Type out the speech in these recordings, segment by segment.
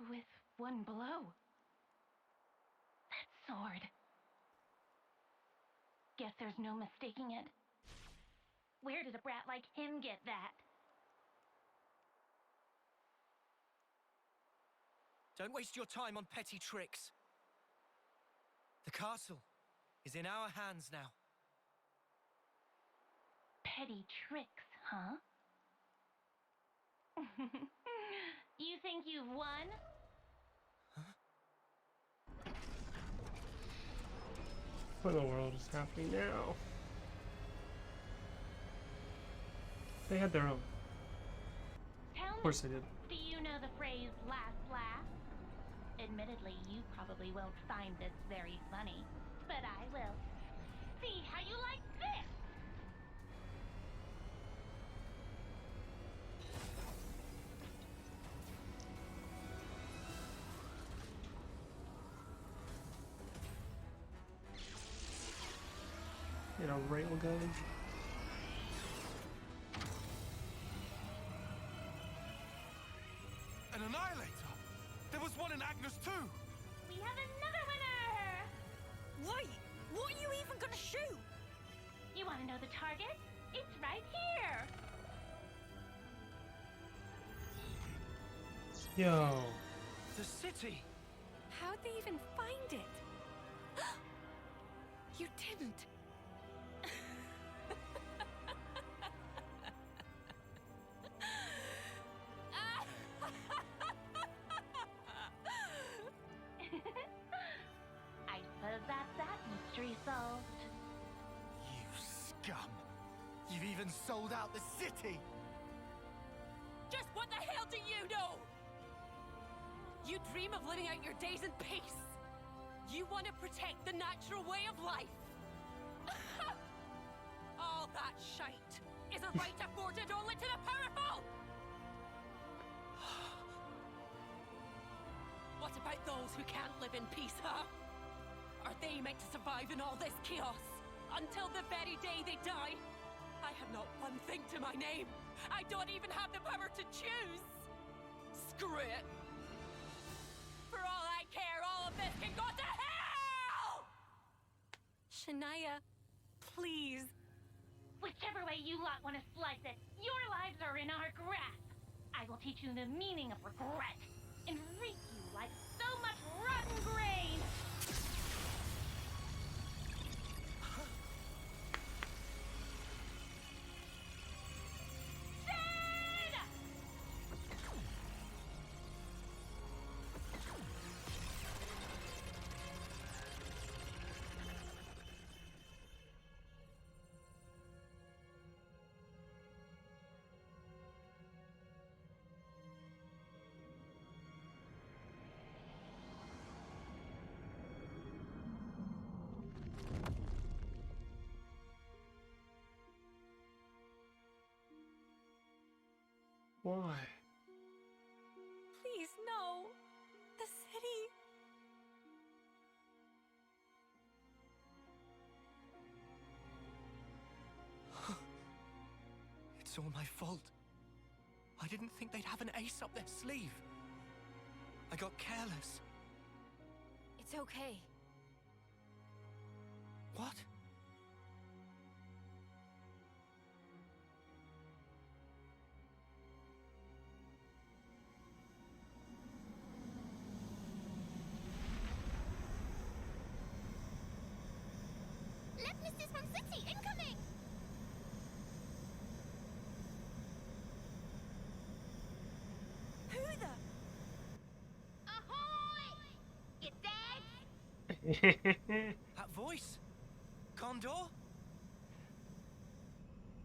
with one blow. That sword. Guess there's no mistaking it. Where did a brat like him get that? Don't waste your time on petty tricks. The castle is in our hands now. Petty tricks, huh? You think you've won? What in the world is happening now? They had their own. Tell Of course they did. me, do you know the phrase last laugh? Admittedly, you probably won't find this very funny, but I will. See how you like this! You know, railgun. An annihilator! There was one in Agnes too! We have another winner! Wait! What are you even gonna shoot? You want to know the target? It's right here! Yo. The city! How'd they even find it? You didn't. I suppose that's that mystery solved. You scum! You've even sold out the city! Just what the hell do you know? You dream of living out your days in peace. You want to protect the natural way of life. All that shite is a right afforded only to the powerful. What about those who can't live in peace, huh? Are they meant to survive in all this chaos until the very day they die? I have not one thing to my name. I don't even have the power to choose. Screw it. For all I care, all of this can go to hell! Shania, please. Whichever way you lot want to slice it, your lives are in our grasp. I will teach you the meaning of regret and reap you like so much rotten grain. Why? Please, no. The city. It's all my fault. I didn't think they'd have an ace up their sleeve. I got careless. It's okay. What? Left mistress from city, incoming! Who the? Ahoy! You dead? That voice? Condor?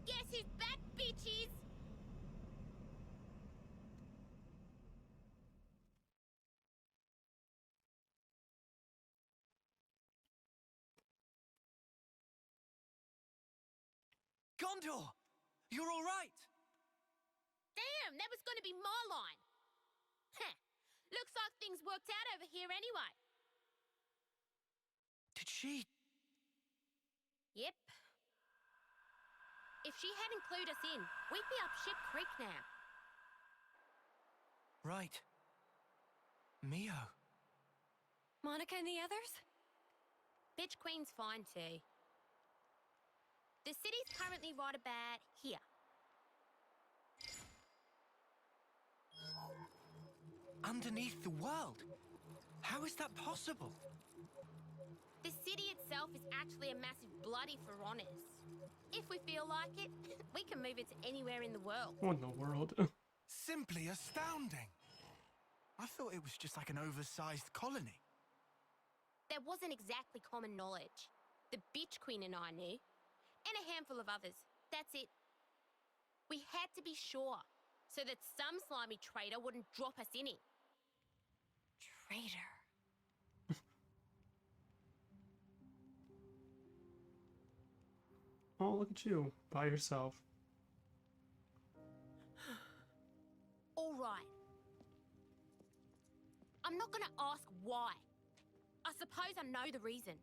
Guess who's back, bitches? Gondor! You're all right! Damn, that was gonna be my line. Heh, looks like things worked out over here anyway. Did she? Yep. If she hadn't clued us in, we'd be up Ship Creek now. Right. Mio. Monica and the others? Bitch Queen's fine too. The city's currently right about here. Underneath the world? How is that possible? The city itself is actually a massive bloody Pharaonis. If we feel like it, we can move it to anywhere in the world. What in the world? Simply astounding. I thought it was just like an oversized colony. That wasn't exactly common knowledge. The Bitch Queen and I knew. And a handful of others. That's it. We had to be sure, so that some slimy traitor wouldn't drop us in it. Traitor. Oh, look at you, by yourself. All right. I'm not gonna ask why. I suppose I know the reason.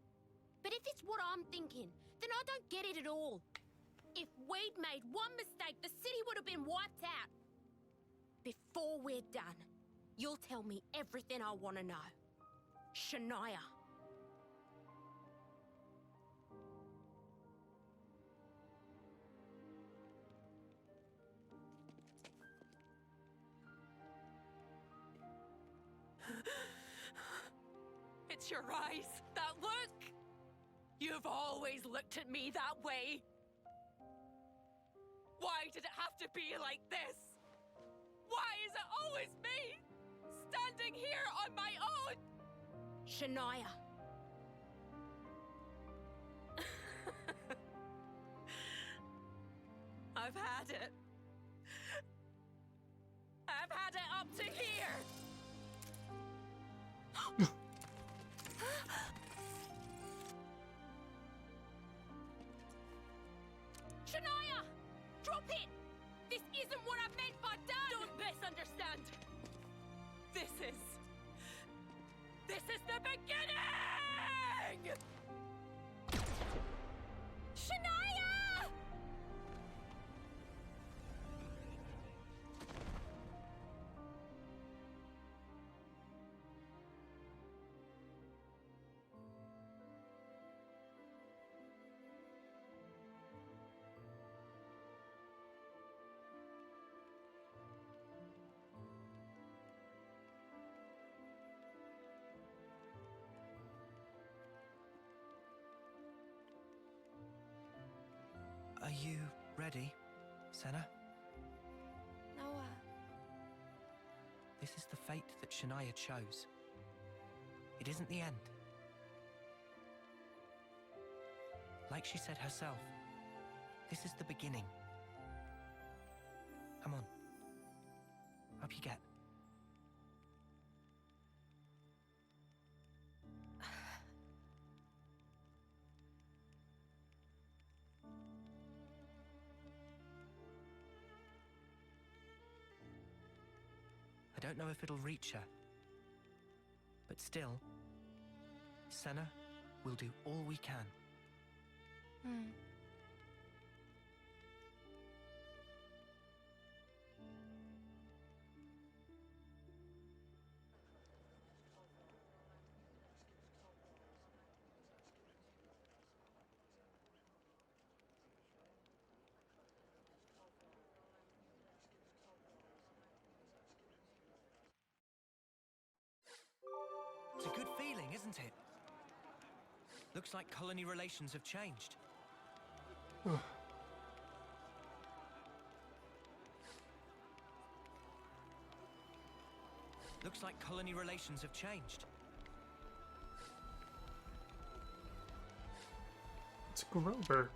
But if it's what I'm thinking, then I don't get it at all. If we'd made one mistake, the city would have been wiped out. Before we're done, you'll tell me everything I want to know. Shania. It's your eyes. That look. You've always looked at me that way. Why did it have to be like this? Why is it always me? Standing here on my own? Shania. I've had it. I've had it up to here. Shania! Drop it! This isn't what I meant by done! Don't misunderstand. This is the beginning! Shania! Are you ready, Senna? Noah. This is the fate that Shania chose. It isn't the end. Like she said herself, this is the beginning. Come on. Up you get. I don't know if it'll reach her. But still, Senna will do all we can. It's a good feeling, isn't it? Looks like colony relations have changed. Looks like colony relations have changed. It's Grover.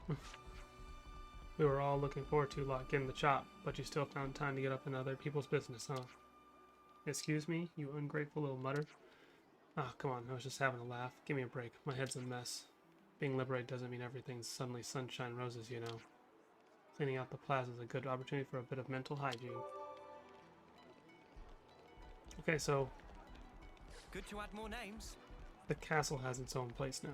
We were all looking forward to like getting the chop, but you still found time to get up in other people's business, huh? Excuse me, you ungrateful little mutter. Ah, come on, I was just having a laugh. Give me a break. My head's a mess. Being liberated doesn't mean everything's suddenly sunshine roses, you know. Cleaning out the plaza is a good opportunity for a bit of mental hygiene. Okay, so Good to add more names. the castle has its own place now.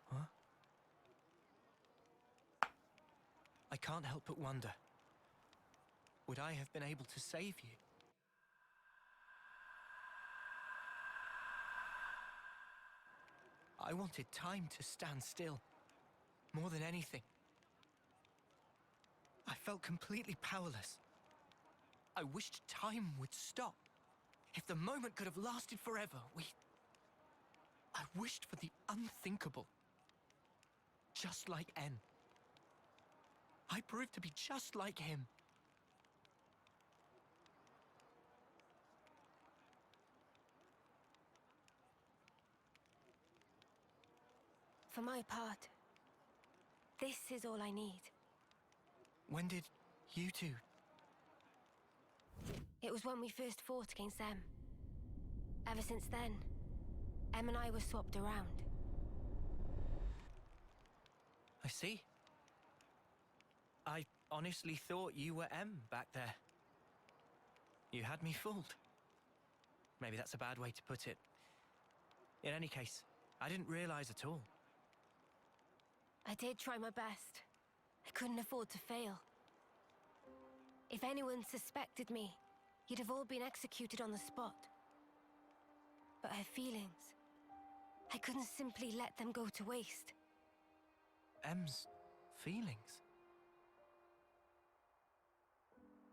Huh? I can't help but wonder. would I have been able to save you? I wanted time to stand still, more than anything. I felt completely powerless. I wished time would stop. If the moment could have lasted forever, I wished for the unthinkable. Just like N. I proved to be just like him. For my part, this is all I need. When did you two? It was when we first fought against them. Ever since then, Em and I were swapped around. I see. I honestly thought you were M back there. You had me fooled. Maybe that's a bad way to put it. In any case, I didn't realize at all. I did try my best. I couldn't afford to fail. If anyone suspected me, you'd have all been executed on the spot. But her feelings, I couldn't simply let them go to waste. M's feelings?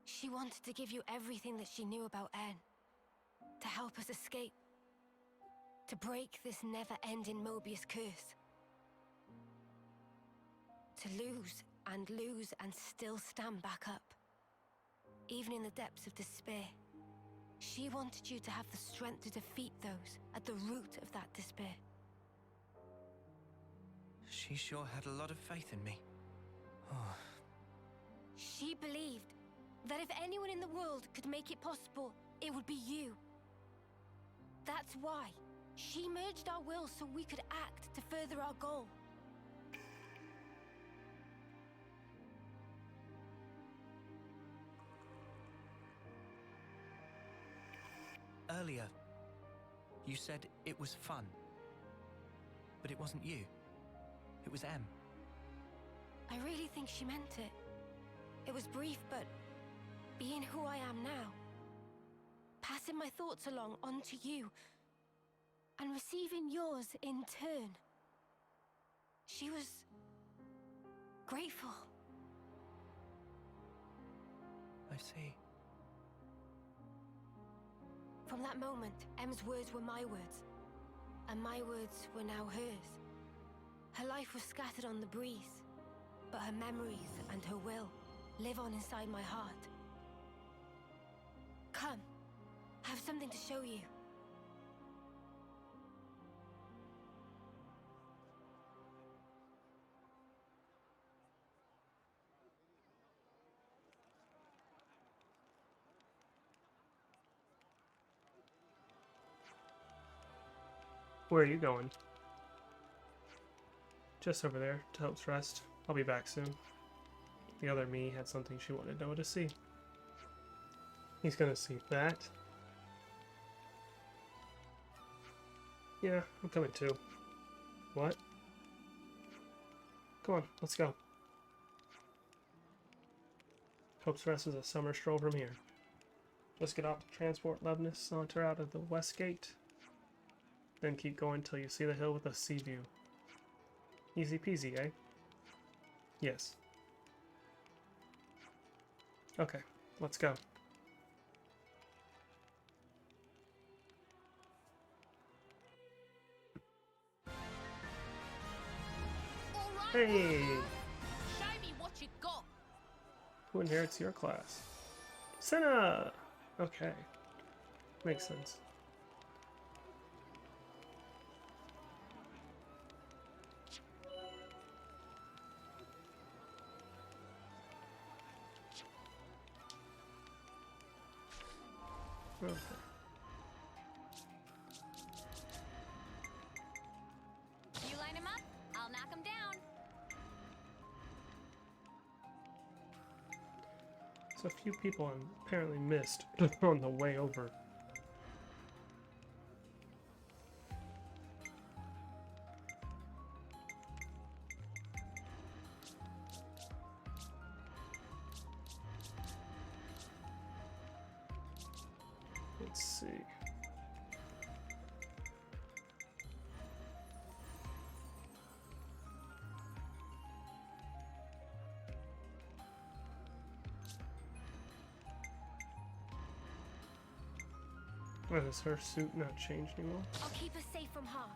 She wanted to give you everything that she knew about N. To help us escape. To break this never-ending Mobius curse. To lose and still stand back up. Even in the depths of despair. She wanted you to have the strength to defeat those at the root of that despair. She sure had a lot of faith in me. Oh. She believed that if anyone in the world could make it possible, it would be you. That's why she merged our wills so we could act to further our goal. Earlier, you said it was fun. But it wasn't you. It was M. I really think she meant it. It was brief, but being who I am now, passing my thoughts along onto you, and receiving yours in turn. She was grateful. I see. From that moment, Em's words were my words, and my words were now hers. Her life was scattered on the breeze, but her memories and her will live on inside my heart. Come, I have something to show you. Where are you going? Just over there to help rest. I'll be back soon. The other me had something she wanted Noah to see. He's gonna see that. Yeah, I'm coming too. What? Come on, let's go. Hope's Rest is a summer stroll from here. Let's get off the transport Leibniz, saunter out of the west gate. Then keep going till you see the hill with a sea view. Easy peasy, eh? Yes. Okay, let's go. All right, Hey! show me what you got. Who inherits your class? Senna! Okay. Makes sense. Okay. You line him up, I'll knock him down. So a few people apparently missed on the way over. Or does her suit not change anymore? I'll keep us safe from harm.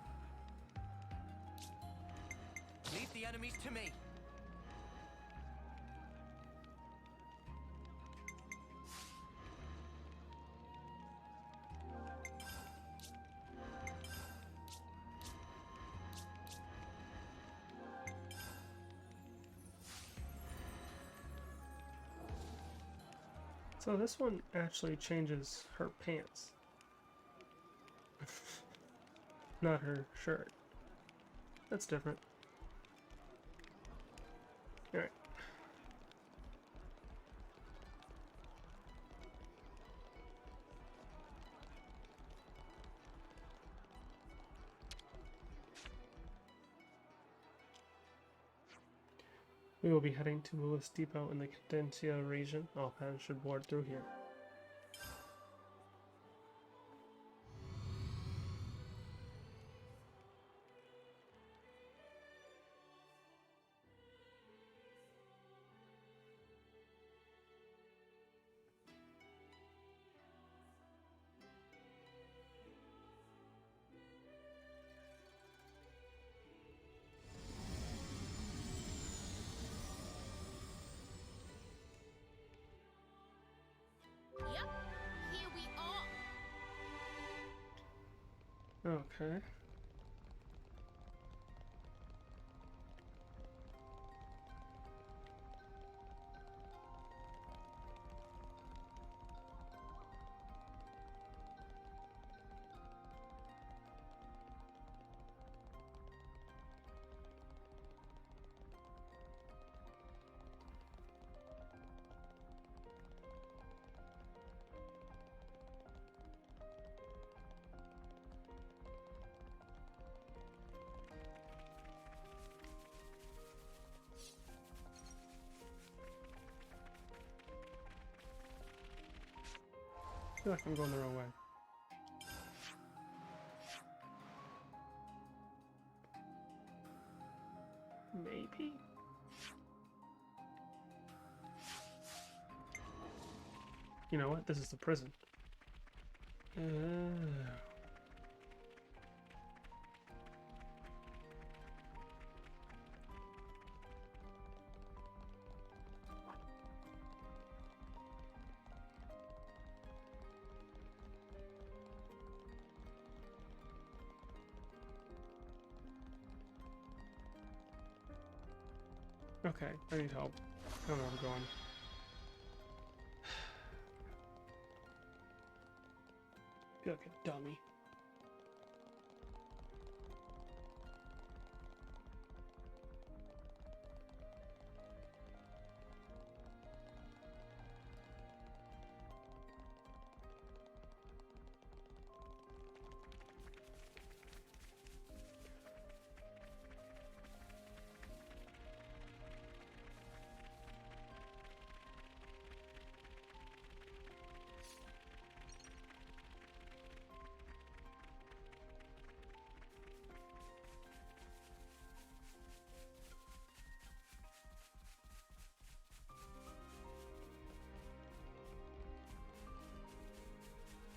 Leave the enemies to me. So this one actually changes her pants. Not her shirt. That's different. Alright. We will be heading to Lewis Depot in the Cadencia region. All paths should board through here. Yep, here we are. Okay. I feel like I'm going the wrong way. Maybe? You know what? This is the prison. Okay, I need help. I don't know where I'm going. Feel like a dummy.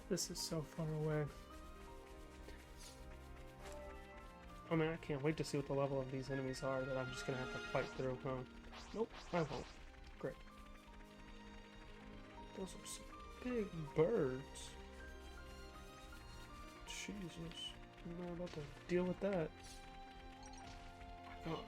This is so far away. I mean, I can't wait to see what the level of these enemies are that I'm just gonna have to fight through, huh? Nope, I won't. Great. Those are some big birds. Jesus. I'm not about to deal with that. Oh my gosh.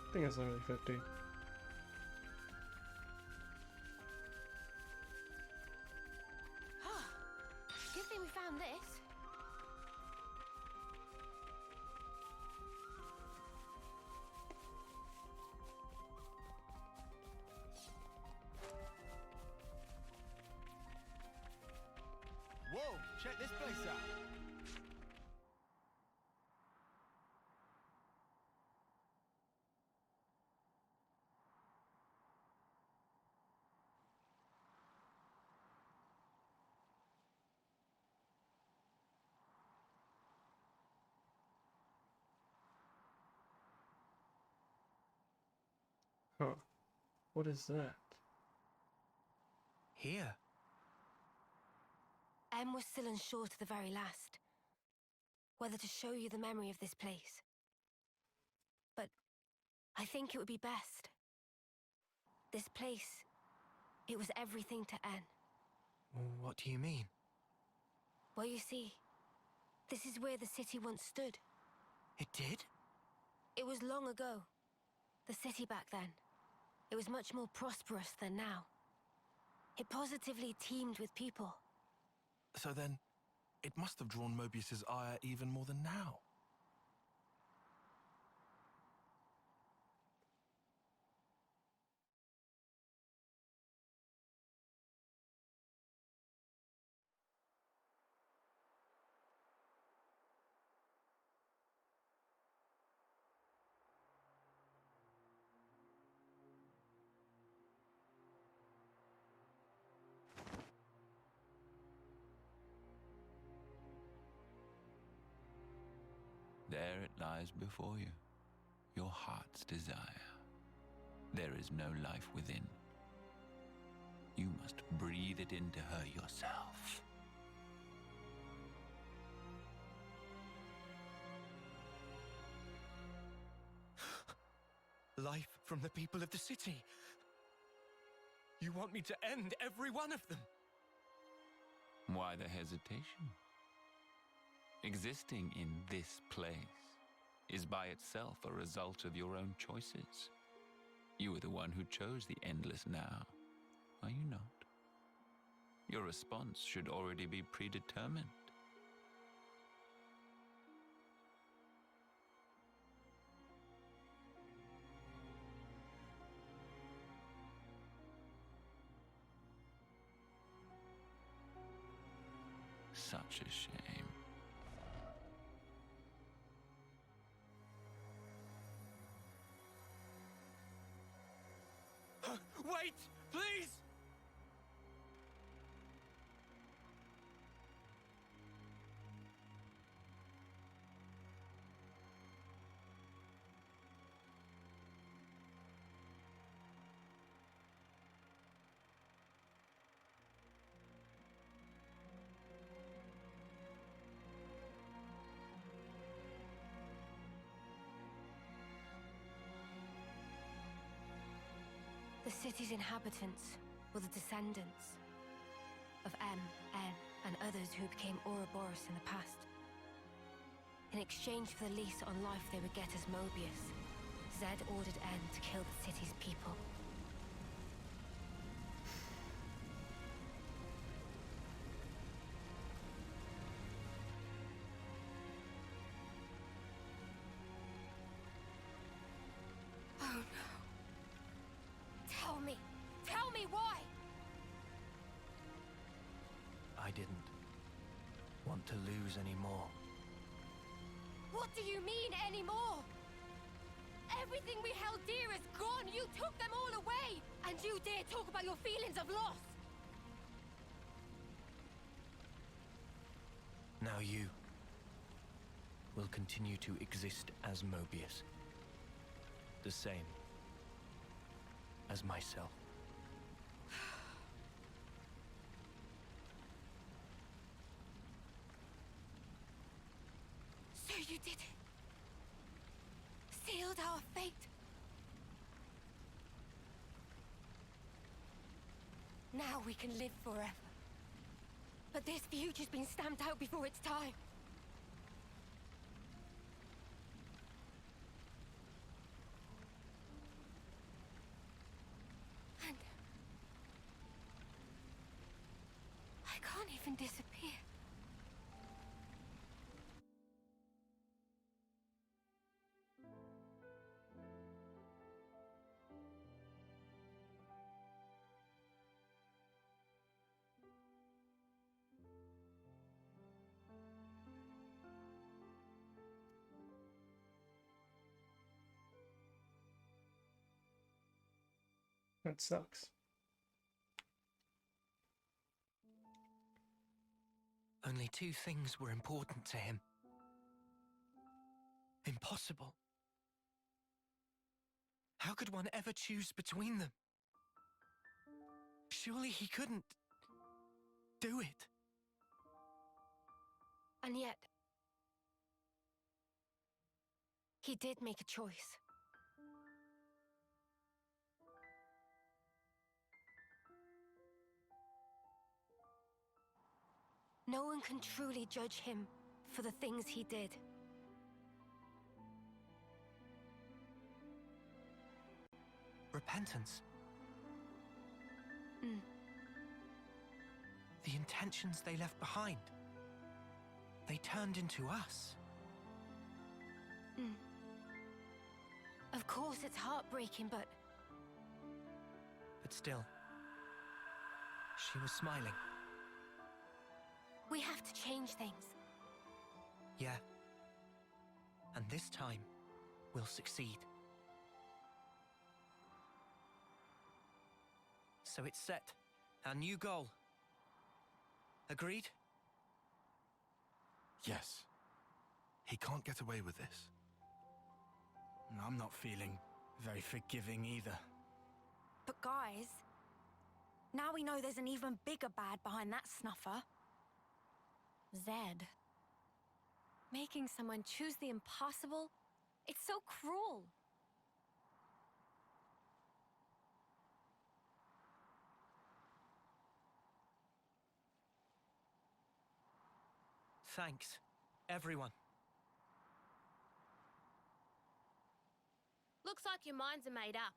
I think it's literally 50. Good thing we found this. Whoa, check this place out. Huh. What is that? Here. Em was still unsure to the very last whether to show you the memory of this place. But I think it would be best. This place, it was everything to Em. What do you mean? Well, you see, this is where the city once stood. It did? It was long ago. The city back then. It was much more prosperous than now. It positively teemed with people. So then, it must have drawn Mobius's ire even more than now. There it lies before you, your heart's desire. There is no life within. You must breathe it into her yourself. Life from the people of the city. You want me to end every one of them? Why the hesitation? Existing in this place is by itself a result of your own choices. You are the one who chose the endless now, are you not? Your response should already be predetermined. Such a shame. Wait, please! The city's inhabitants were the descendants of Em, En, and others who became Ouroboros in the past. In exchange for the lease on life they would get as Mobius, Zed ordered En to kill the city's people. Oh no. Tell me why! I didn't want to lose any more. What do you mean, anymore? Everything we held dear is gone! You took them all away! And you dare talk about your feelings of loss! Now you will continue to exist as Mobius. The same as myself. So you did it. Sealed our fate. Now we can live forever. But this future's been stamped out before its time. And I can't even disappear. That sucks. Only two things were important to him. Impossible. How could one ever choose between them? Surely he couldn't do it. And yet, he did make a choice. No one can truly judge him for the things he did. Repentance. Mm. The intentions they left behind. They turned into us. Mm. Of course, it's heartbreaking, but still, she was smiling. we have to change things. Yeah. And this time, we'll succeed. So it's set. Our new goal. Agreed? Yes. He can't get away with this. I'm not feeling very forgiving either. But guys, now we know there's an even bigger bad behind that snuffer. Zed. Making someone choose the impossible? It's so cruel. Thanks, everyone. Looks like your minds are made up.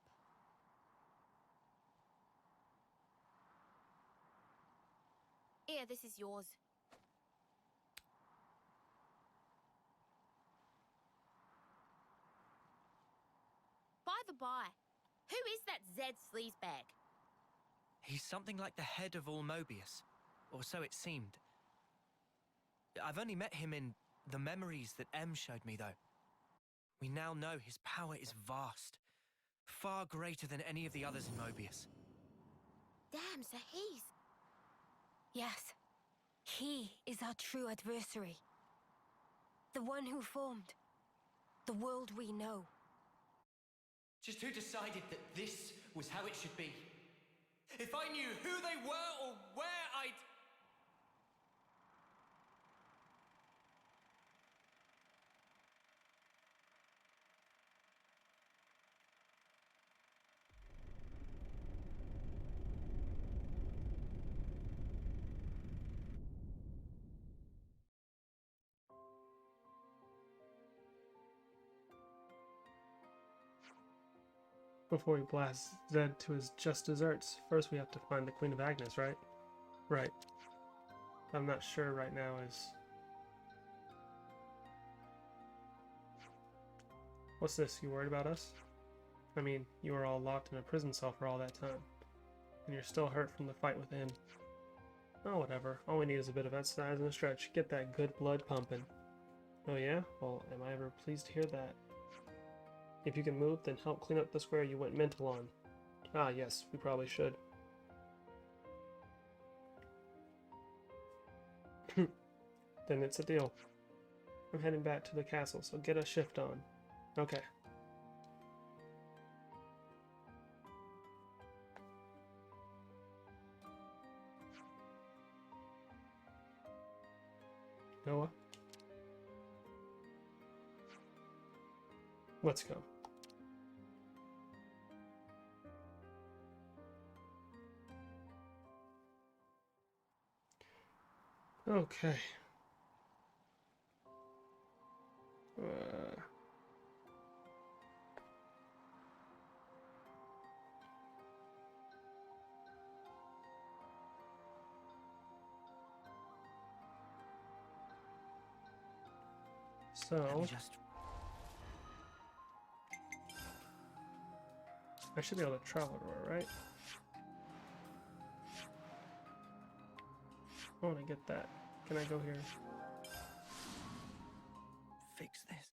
Here, this is yours. By the by, who is that Zed sleazebag? He's something like the head of all Mobius, or so it seemed. I've only met him in the memories that M showed me, though. We now know his power is vast, far greater than any of the others in Mobius. Damn, so he's... Yes, he is our true adversary. The one who formed the world we know. Just who decided that this was how it should be? If I knew who they were or where I'd... Before we blast Zed to his just desserts, first we have to find the Queen of Agnes, right? Right. I'm not sure right now is... What's this? You worried about us? I mean, you were all locked in a prison cell for all that time. And you're still hurt from the fight with him. Oh, whatever. All we need is a bit of exercise and a stretch. Get that good blood pumping. Oh yeah? Well, am I ever pleased to hear that. If you can move, then help clean up the square you went mental on. Ah, yes, we probably should. Then it's a deal. I'm heading back to the castle, so get a shift on. Okay. Noah? Let's go. Okay. Let So, me just... I should be able to travel everywhere, right? I want to get that. Can I go here? fix this.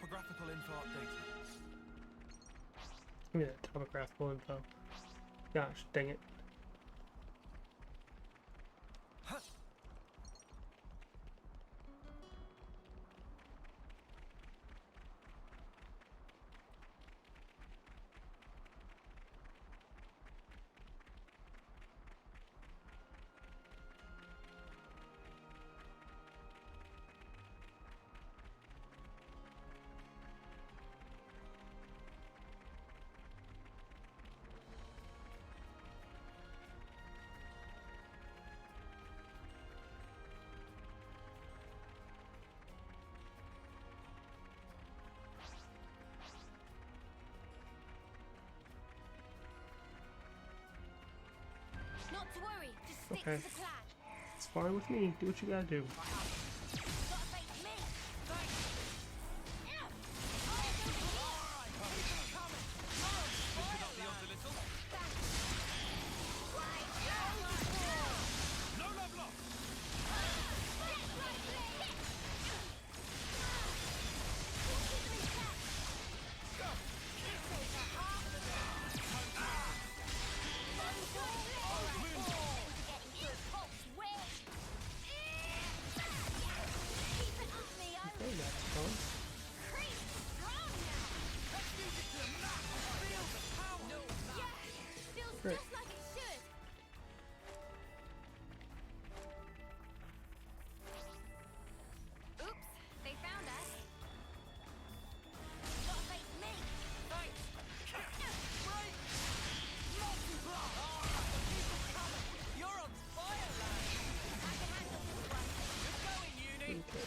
Topographical info updated. Give me that topographical info. Gosh, dang it. Not to worry, just stick Okay. to the plan. It's fine with me. Do what you gotta do. Gotta face me. No love lost! Okay, that's fun. Feels Great. just like it should. Oops, they found us. Gotta face me. You're on fire, lad! I can handle this one. You're going, Uni! Okay.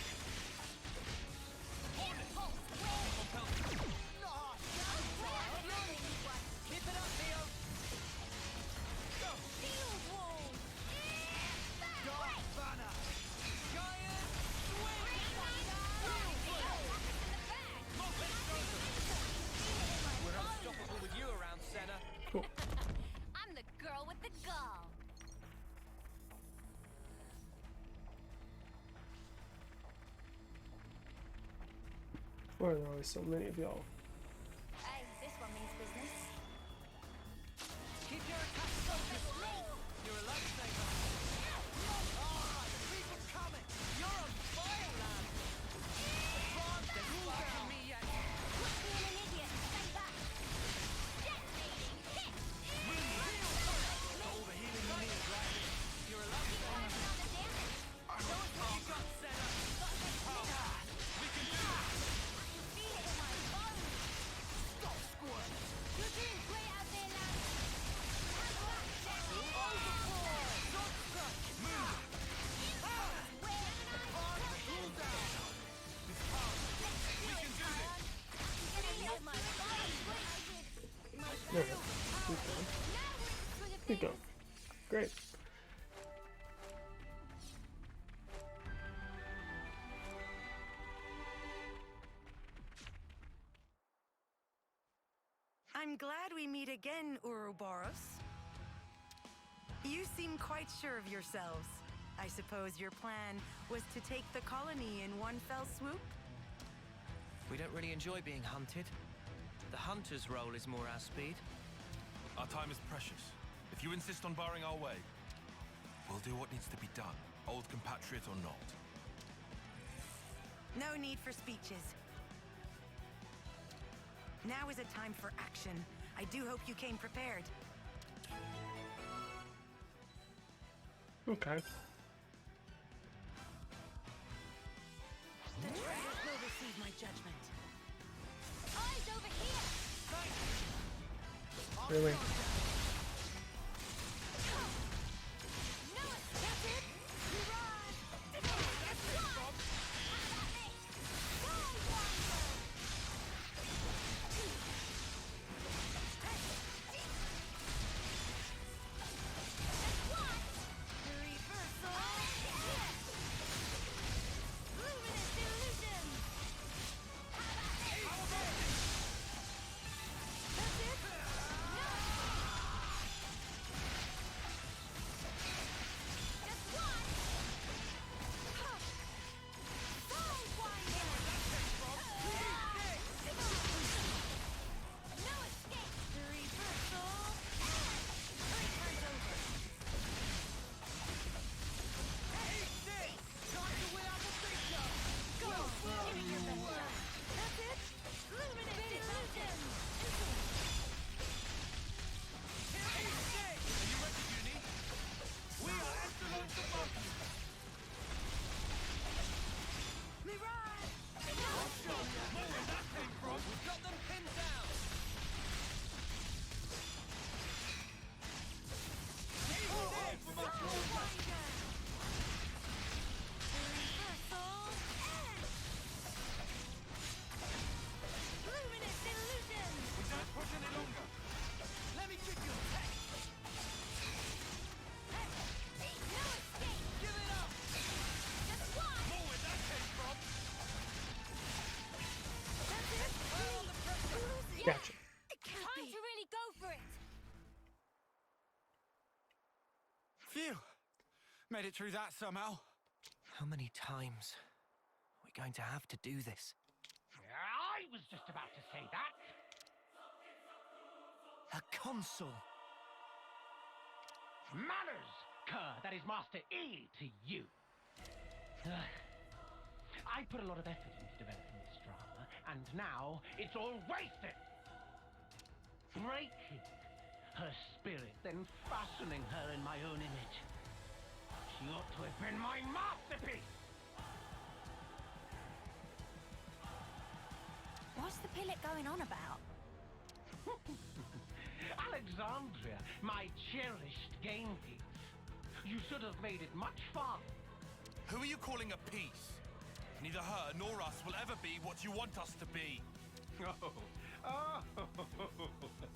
Keep it up, Leo! Shield wall. Dark Banner! Giant swing! We're unstoppable with you around, Senna. Cool. I'm the girl with the gall. Why are there always so many of y'all? Hey, this one means business. Keep your attack focused! You're a lifesaver! Alright, keep them coming! You're on fire, lad! Advance and fire from me yet! Quit being an idiot. Stay back. Detonating hit. All the healing you need, right? You're a Keep lifesaver! working on the damage. Show us what you got, Senna! We can do it! Feel it in my bones. Stop squirting! You're doing great out there, lad. Have that, Jesse. Sword strike! Move! Cool down! This power! We can do this! Feel my bones. No, keep going. Now we're in the swing of Keep things. going. Great. I'm glad we meet again, Ouroboros. You seem quite sure of yourselves. I suppose your plan was to take the colony in one fell swoop? We don't really enjoy being hunted. The hunter's role is more our speed. Our time is precious. If you insist on barring our way, we'll do what needs to be done, old compatriot or not. No need for speeches. Now is a time for action. I do hope you came prepared. Okay. The traitors will receive my judgment. Eyes over here. Really? No escaping. You run. That's one. How about this? Sidewinder. That's one. The reversal. Luminous illusion. How about this? That's it. No. made it through that somehow. How many times are we going to have to do this? I was just about to say that. A console! Manners, cur, that is Master E to you. I put a lot of effort into developing this drama, and now it's all wasted. Breaking her spirit, then fastening her in my own image. She ought to have been my masterpiece! What's the pilot going on about? Alexandria, my cherished game piece. You should have made it much farther. Who are you calling a piece? Neither her nor us will ever be what you want us to be. Oh,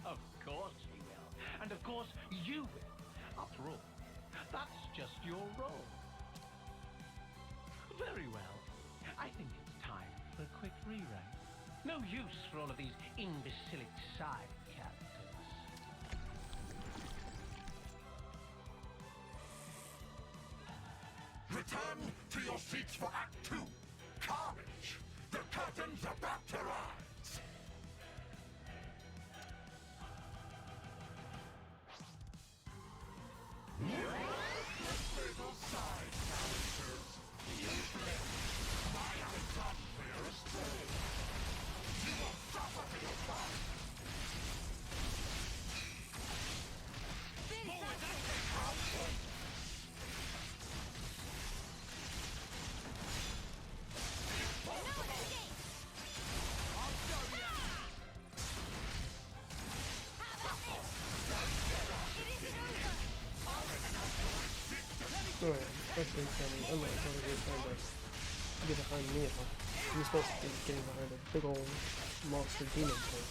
of course we will. And of course you will. After all, that's just your role. Very well. I think it's time for a quick rewrite. No use for all of these imbecilic side characters. Return to your seats for Act 2. Carnage! The curtain's about to rise! Little side characters, you blink. My Alexandria is full. You will suffer for your crime. Alright, that's been funny. I'm not trying to get behind me. I'm supposed to be getting behind a big old monster demon thing.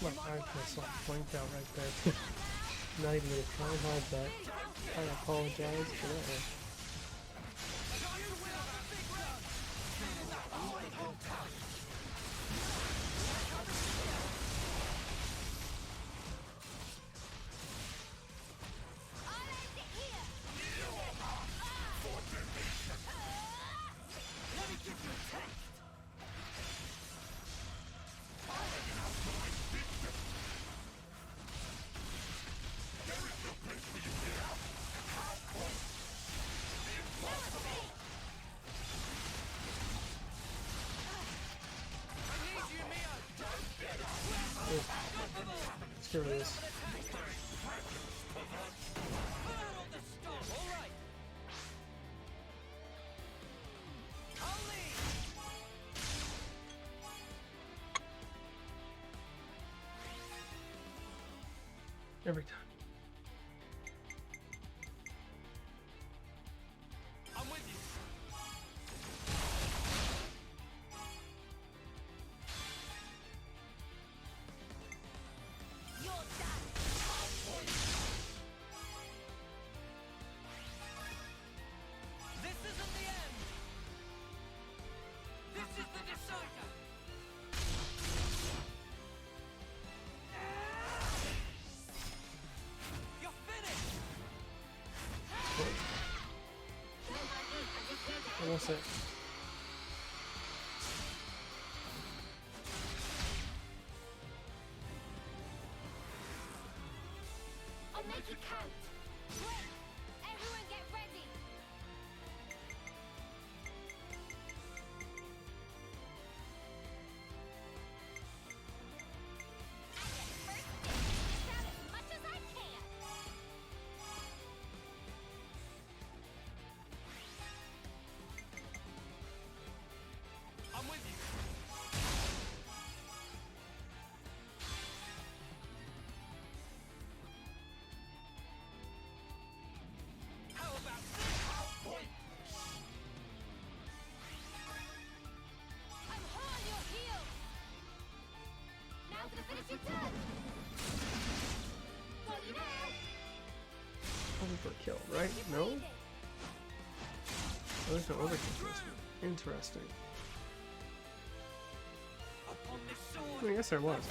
My eye was like blanked out right there. Not even gonna try and hide that. I apologize for that one. Every time. I'm with you. You're done. This isn't the end! This is the decider! You're finished! Almost it. I'll make it count. Wait! Everyone get ready. I get first dibs. Grab as much as I can. I'm with you. How about this? I'm hard on your heels. Now to finish it done. Got you now. Overkill, right? No? Oh, there's no overkill. Interesting. Upon this sword! I mean, I guess there was.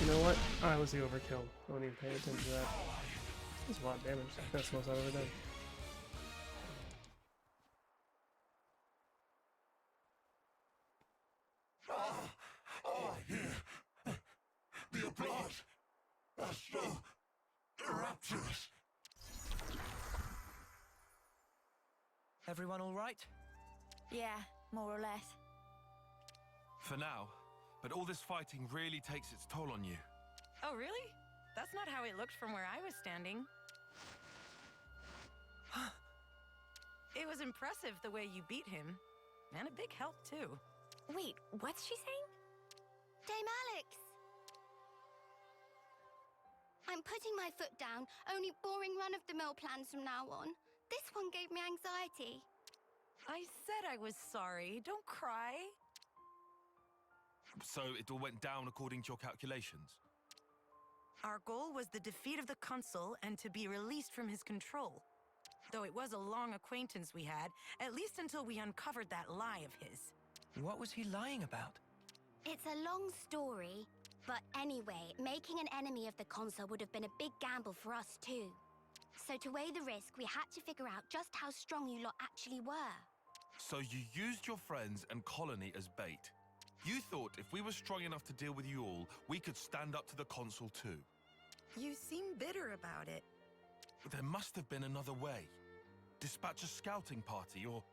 You know what? I was the overkill. I don't even pay attention to that. That's a lot of damage. That's the most I've ever done. Here. The applause are so rapturous. Everyone all right? Yeah, more or less. For now, but all this fighting really takes its toll on you. Oh, really? That's not how it looked from where I was standing. It was impressive the way you beat him. And a big help, too. Wait, what's she saying? Dame Alex! I'm putting my foot down. Only boring run-of-the-mill plans from now on. This one gave me anxiety. I said I was sorry. Don't cry. So it all went down according to your calculations? Our goal was the defeat of the consul and to be released from his control. Though it was a long acquaintance we had, at least until we uncovered that lie of his. What was he lying about? It's a long story. But anyway, making an enemy of the consul would have been a big gamble for us too. So to weigh the risk, we had to figure out just how strong you lot actually were. So you used your friends and colony as bait. You thought if we were strong enough to deal with you all, we could stand up to the consul too. You seem bitter about it. But there must have been another way. Dispatch a scouting party or...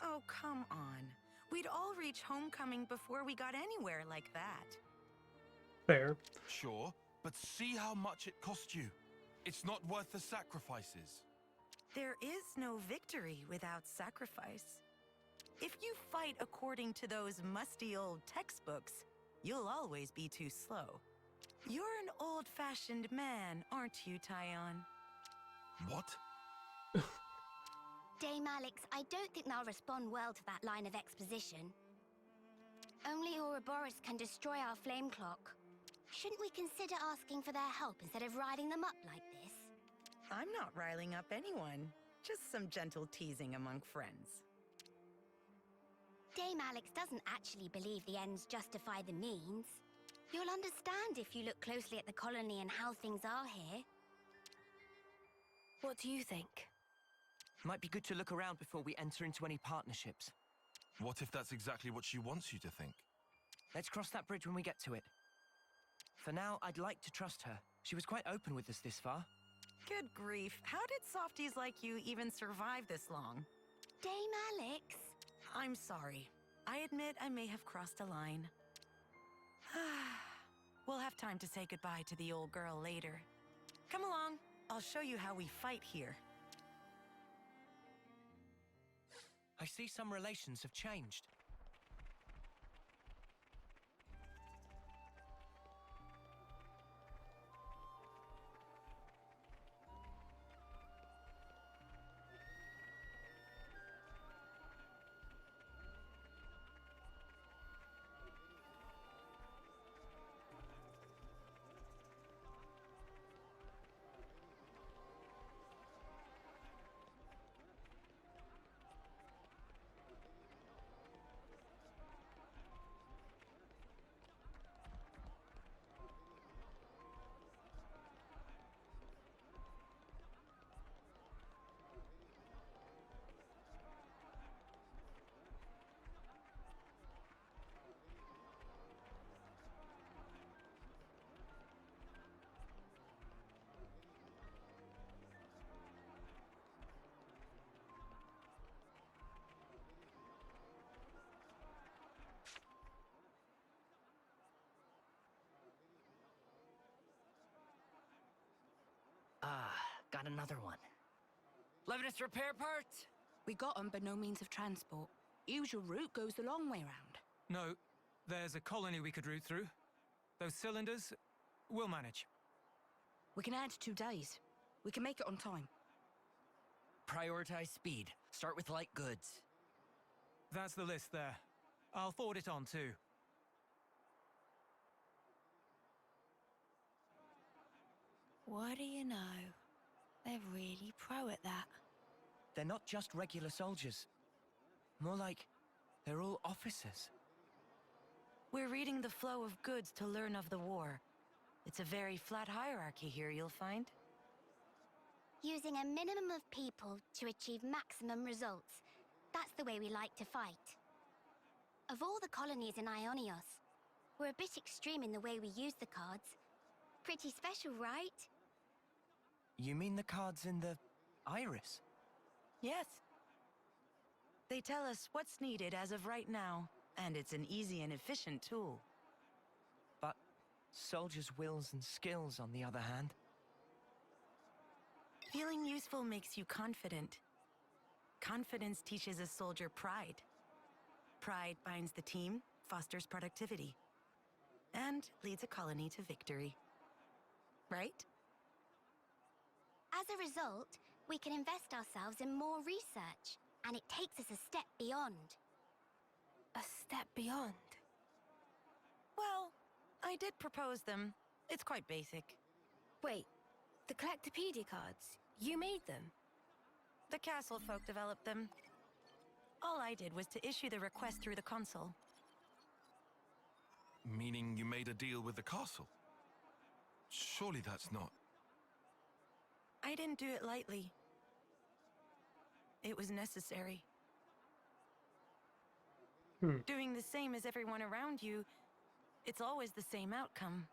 Oh, come on. We'd all reach homecoming before we got anywhere like that. Fair. Sure, but see how much it cost you. It's not worth the sacrifices. There is no victory without sacrifice. If you fight according to those musty old textbooks, you'll always be too slow. You're an old-fashioned man, aren't you, Tyon? What? Dame Alex, I don't think they'll respond well to that line of exposition. Only Ouroboros can destroy our flame clock. Shouldn't we consider asking for their help instead of riding them up like this? I'm not riling up anyone. Just some gentle teasing among friends. Dame Alex doesn't actually believe the ends justify the means. You'll understand if you look closely at the colony and how things are here. What do you think? Might be good to look around before we enter into any partnerships. What if that's exactly what she wants you to think? Let's cross that bridge when we get to it. For now, I'd like to trust her. She was quite open with us this far. Good grief. How did softies like you even survive this long? Dame Alex? I'm sorry. I admit I may have crossed a line. We'll have time to say goodbye to the old girl later. Come along. I'll show you how we fight here. I see some relations have changed. add another one. Levinus repair parts? We got them, but no means of transport. Usual route goes the long way round. No, there's a colony we could route through. Those cylinders, we'll manage. We can add 2 days. We can make it on time. Prioritize speed. Start with light goods. That's the list there. I'll forward it on too. What do you know? They're really pro at that. They're not just regular soldiers. More like they're all officers. We're reading the flow of goods to learn of the war. It's a very flat hierarchy here, you'll find. Using a minimum of people to achieve maximum results. That's the way we like to fight. Of all the colonies in Ionios, we're a bit extreme in the way we use the cards. Pretty special, right? You mean the cards in the iris? Yes. They tell us what's needed as of right now, and it's an easy and efficient tool. But soldiers' wills and skills, on the other hand. Feeling useful makes you confident. Confidence teaches a soldier pride. Pride binds the team, fosters productivity, and leads a colony to victory. Right? As a result, we can invest ourselves in more research, and it takes us a step beyond. A step beyond? Well, I did propose them. It's quite basic. Wait, the Collectopedia cards, you made them? The castle folk developed them. All I did was to issue the request through the console. Meaning you made a deal with the castle? Surely that's not... I didn't do it lightly. It was necessary. Doing the same as everyone around you, it's always the same outcome.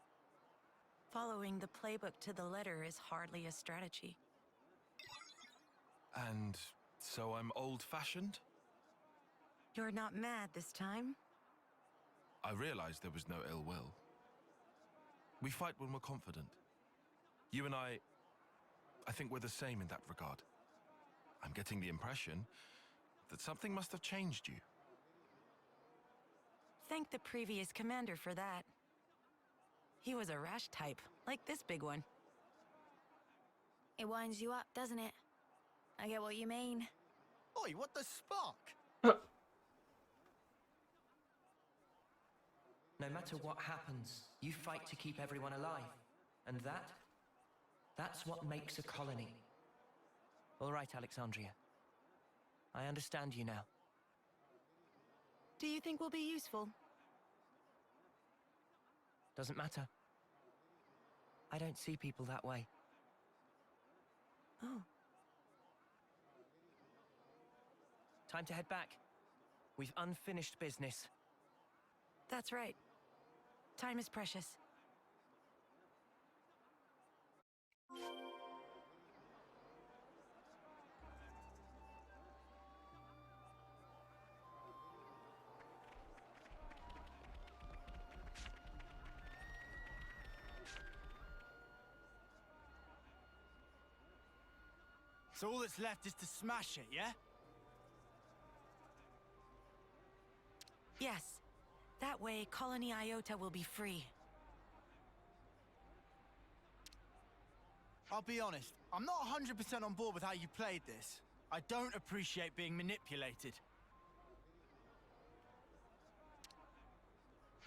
Following the playbook to the letter is hardly a strategy. And so I'm old-fashioned? You're not mad this time? I realized there was no ill will. We fight when we're confident. You and I think we're the same in that regard. I'm getting the impression that something must have changed you. Thank the previous commander for that. He was a rash type, like this big one. It winds you up, doesn't it? I get what you mean. Oi, what the spark? No matter what happens, you fight to keep everyone alive. And that's what makes a colony. All right, Alexandria. I understand you now. Do you think we'll be useful? Doesn't matter. I don't see people that way. Oh. Time to head back. We've unfinished business. That's right. Time is precious. So all that's left is to smash it, yeah? Yes. That way, Colony Iota will be free. I'll be honest, I'm not 100% on board with how you played this. I don't appreciate being manipulated.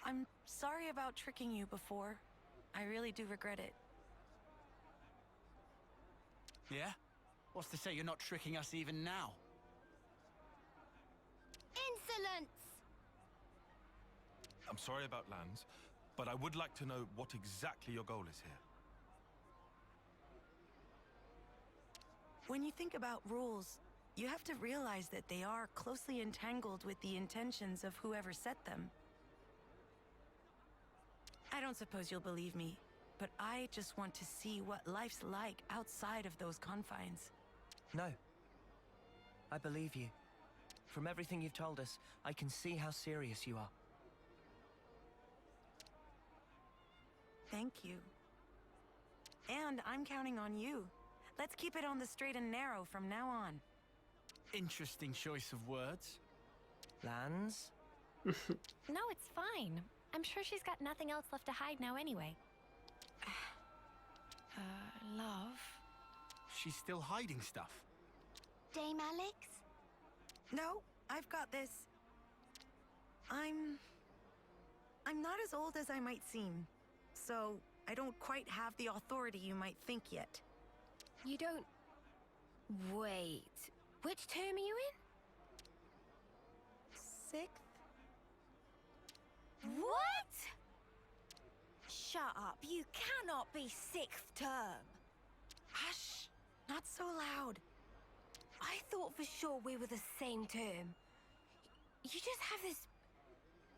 I'm sorry about tricking you before. I really do regret it. Yeah? What's to say you're not tricking us even now? Insolence! I'm sorry about lands, but I would like to know what exactly your goal is here. When you think about rules, you have to realize that they are closely entangled with the intentions of whoever set them. I don't suppose you'll believe me, but I just want to see what life's like outside of those confines. No. I believe you. From everything you've told us, I can see how serious you are. Thank you. And I'm counting on you. Let's keep it on the straight and narrow from now on. Interesting choice of words. Lands? No, it's fine. I'm sure she's got nothing else left to hide now anyway. Love? She's still hiding stuff. Dame Alex? No, I've got this. I'm not as old as I might seem, so I don't quite have the authority you might think yet. You don't... Wait. Which term are you in? Sixth? What? Shut up. You cannot be sixth term. Hush! Not so loud. I thought for sure we were the same term. You just have this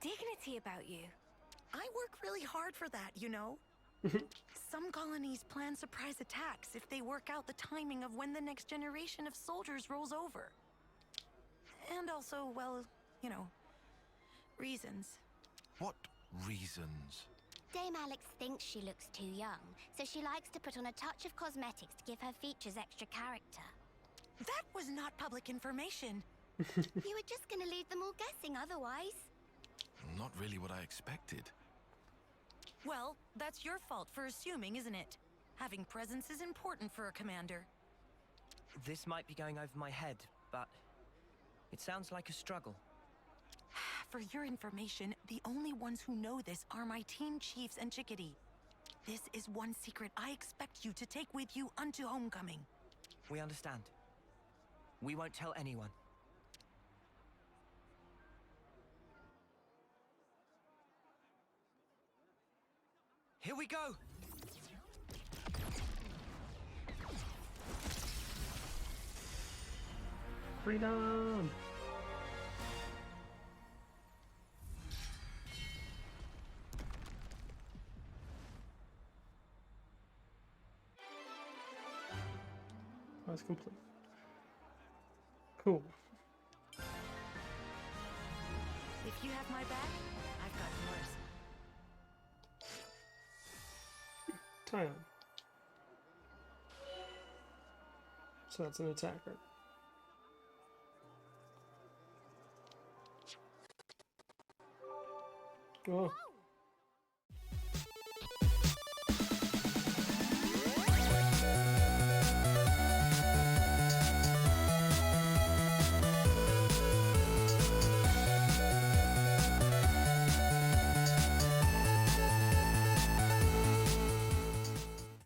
dignity about you. I work really hard for that, you know? Some colonies plan surprise attacks if they work out the timing of when the next generation of soldiers rolls over. And also, well, you know, reasons. What reasons? Dame Alex thinks she looks too young, so she likes to put on a touch of cosmetics to give her features extra character. That was not public information. You were just gonna leave them all guessing otherwise. Not really what I expected. Well, that's your fault for assuming, isn't it? Having presence is important for a commander. This might be going over my head, but it sounds like a struggle. For your information, the only ones who know this are my team chiefs and Chickadee. This is one secret I expect you to take with you unto homecoming. We understand. We won't tell anyone. Here we go! Freedom! That's complete. Cool. If you have my back, I've got yours. Time. So that's an attacker. Oh.